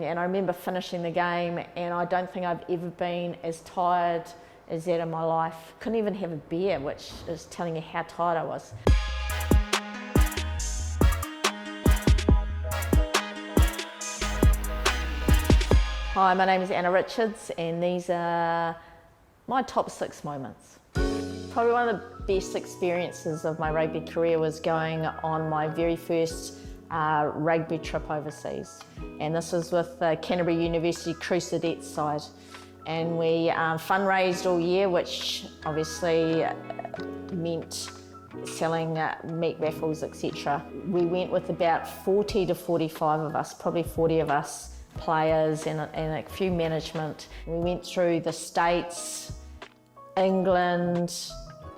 and I remember finishing the game, and I don't think I've ever been as tired as that in my life. Couldn't even have a beer, which is telling you how tired I was. Hi, my name is Anna Richards, and these are my top 6 moments. Probably one of the best experiences of my rugby career was going on my very first rugby trip overseas. And this was with the Canterbury University Crusadette side. And we fundraised all year, which obviously meant selling meat raffles, etc. We went with about 40 to 45 of us, probably 40 of us players and a few management. We went through the States, England,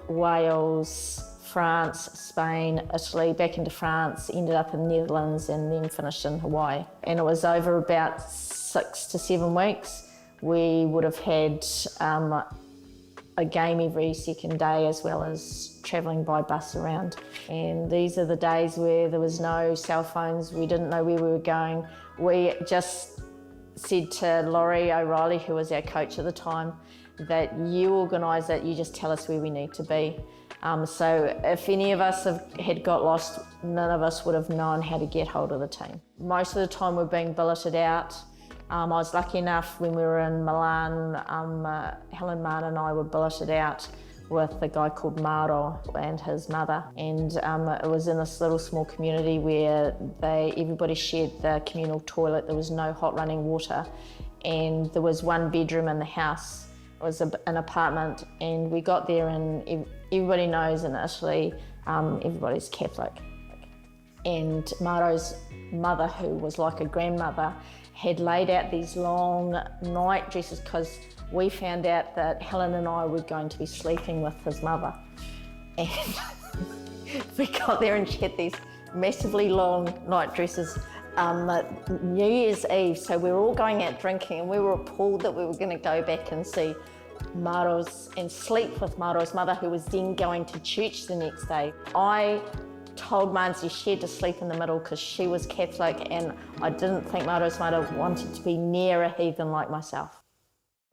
Wales, France, Spain, Italy, back into France, ended up in the Netherlands and then finished in Hawaii. And it was over about 6 to 7 weeks. We would have had a game every second day, as well as travelling by bus around. And these are the days where there was no cell phones, we didn't know where we were going. We just said to Laurie O'Reilly, who was our coach at the time, that you organise it, you just tell us where we need to be. So if any of us had got lost, none of us would have known how to get hold of the team. Most of the time we're being billeted out. I was lucky enough when we were in Milan, Helen Mann and I were billeted out with a guy called Maro and his mother. And it was in this little small community where everybody shared the communal toilet. There was no hot running water, and there was one bedroom in the house. It was an apartment, and we got there, and everybody knows in Italy, everybody's Catholic. And Maro's mother, who was like a grandmother, had laid out these long night dresses because we found out that Helen and I were going to be sleeping with his mother. And we got there and she had these massively long night dresses. New Year's Eve, so we were all going out drinking, and we were appalled that we were going to go back and see Maro's and sleep with Maro's mother, who was then going to church the next day. I told Marnsy she had to sleep in the middle because she was Catholic, and I didn't think Maro's mother wanted to be near a heathen like myself.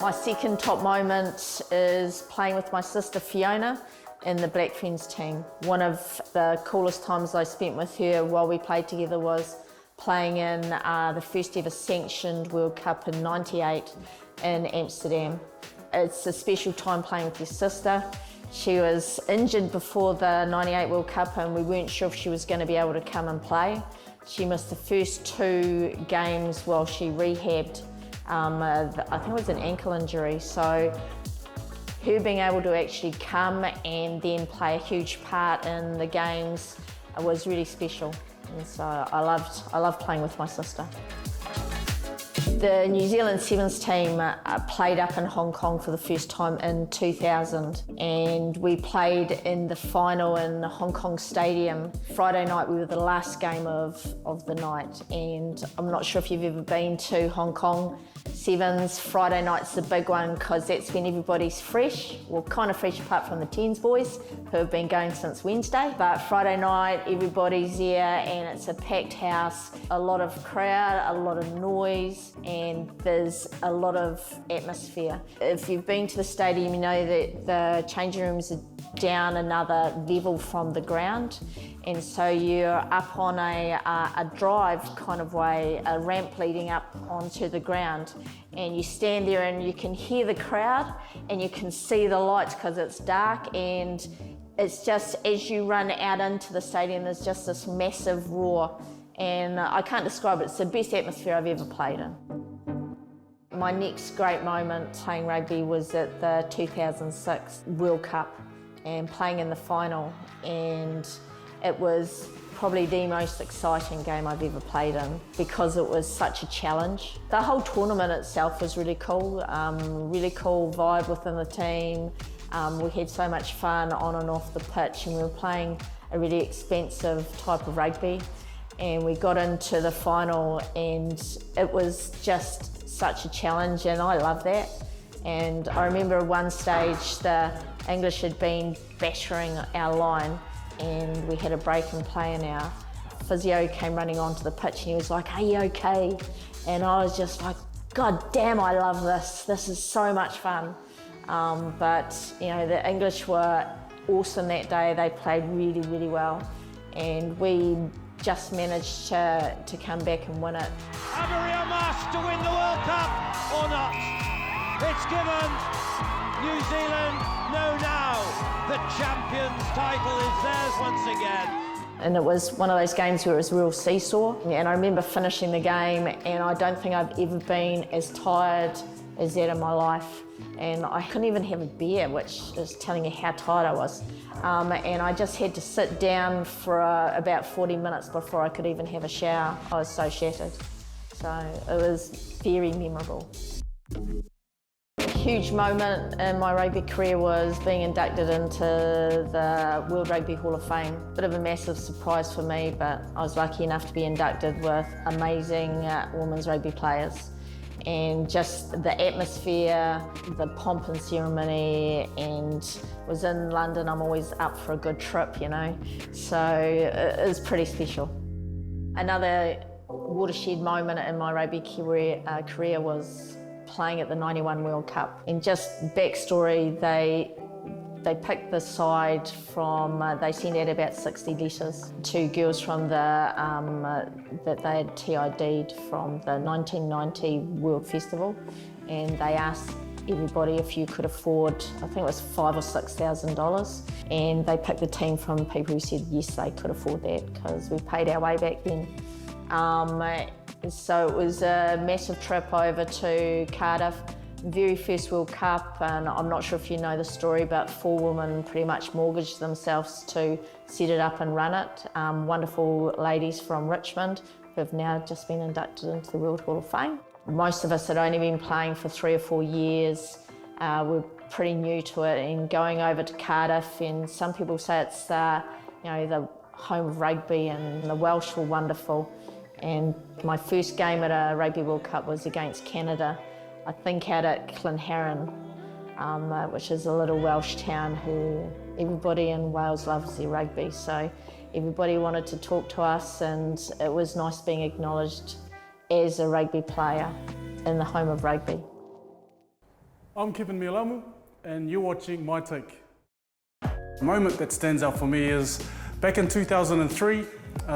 My second top moment is playing with my sister Fiona in the Black Ferns team. One of the coolest times I spent with her while we played together was playing in the first ever sanctioned World Cup in '98 in Amsterdam. It's a special time playing with your sister. She was injured before the '98 World Cup, and we weren't sure if she was going to be able to come and play. She missed the first 2 games while she rehabbed. I think it was an ankle injury, so her being able to actually come and then play a huge part in the games was really special. And so I loved playing with my sister. The New Zealand Sevens team played up in Hong Kong for the first time in 2000, and we played in the final in the Hong Kong Stadium. Friday night we were the last game of the night, and I'm not sure if you've ever been to Hong Kong Sevens. Friday night's the big one because that's when everybody's fresh, well, kind of fresh apart from the Tens boys who have been going since Wednesday. But Friday night everybody's there, and it's a packed house, a lot of crowd, a lot of noise, and there's a lot of atmosphere. If you've been to the stadium, you know that the changing rooms are down another level from the ground, and so you're up on a drive kind of way, a ramp leading up onto the ground, and you stand there and you can hear the crowd and you can see the lights because it's dark, and it's just as you run out into the stadium there's just this massive roar, and I can't describe it. It's the best atmosphere I've ever played in. My next great moment playing rugby was at the 2006 World Cup and playing in the final, and it was probably the most exciting game I've ever played in because it was such a challenge. The whole tournament itself was really cool vibe within the team. We had so much fun on and off the pitch, and we were playing a really expensive type of rugby, and we got into the final, and it was just such a challenge, and I love that. And I remember at one stage the English had been battering our line, and we had a break in play, and our physio came running onto the pitch and he was like, "Are you okay?" And I was just like, God damn, I love this. This is so much fun. But you know, the English were awesome that day. They played really, really well. And we just managed to come back and win it. A real must to win the World Cup or not. It's given. New Zealand know now the champions title is theirs once again. And it was one of those games where it was a real seesaw. And I remember finishing the game, and I don't think I've ever been as tired as that in my life. And I couldn't even have a beer, which is telling you how tired I was. And I just had to sit down for about 40 minutes before I could even have a shower. I was so shattered. So it was very memorable. A huge moment in my rugby career was being inducted into the World Rugby Hall of Fame. Bit of a massive surprise for me, but I was lucky enough to be inducted with amazing women's rugby players. And just the atmosphere, the pomp and ceremony, and was in London. I'm always up for a good trip, you know, so it was pretty special. Another watershed moment in my rugby career was playing at the '91 World Cup. And just backstory, they picked the side from, they sent out about 60 letters to girls from the, that they had TID'd from the 1990 World Festival. And they asked everybody if you could afford, I think it was $5,000 or $6,000. And they picked the team from people who said yes, they could afford that because we paid our way back then. So it was a massive trip over to Cardiff. Very first World Cup, and I'm not sure if you know the story, but 4 women pretty much mortgaged themselves to set it up and run it. Wonderful ladies from Richmond who have now just been inducted into the World Hall of Fame. Most of us had only been playing for 3 or 4 years. We're pretty new to it, and going over to Cardiff, and some people say it's you know, the home of rugby, and the Welsh were wonderful. And my first game at a Rugby World Cup was against Canada, I think out at Clonherran, which is a little Welsh town who everybody in Wales loves their rugby. So everybody wanted to talk to us, and it was nice being acknowledged as a rugby player in the home of rugby. I'm Keven Mealamu, and you're watching My Take. The moment that stands out for me is back in 2003.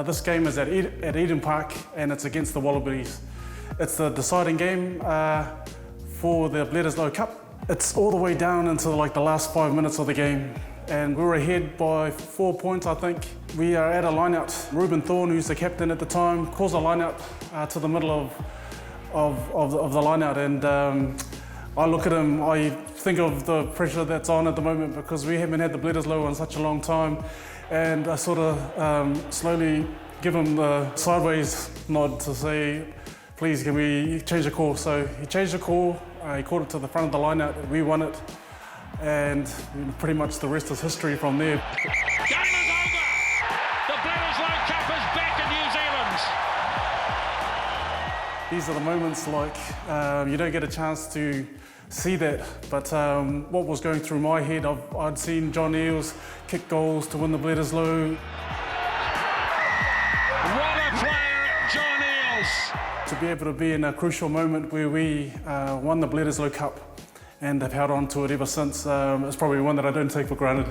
This game is at Eden Park, and it's against the Wallabies. It's the deciding game for the Bledisloe Cup. It's all the way down into like the last 5 minutes of the game, and we were ahead by 4 points, I think. We are at a lineout. Ruben Thorne, who's the captain at the time, calls a lineout to the middle of the lineout, and I look at him, I think of the pressure that's on at the moment because we haven't had the Bledisloe in such a long time. And I sort of slowly give him the sideways nod to say, please, can we change the call? So he changed the call, he called it to the front of the lineout, we won it, and pretty much the rest is history from there. Game is over! The Bledisloe Cup is back in New Zealand! These are the moments like, you don't get a chance to see that, but what was going through my head, I'd seen John Eales kick goals to win the Bledisloe. What a player, John Eales! To be able to be in a crucial moment where we won the Bledisloe Cup and have held on to it ever since, it's probably one that I don't take for granted.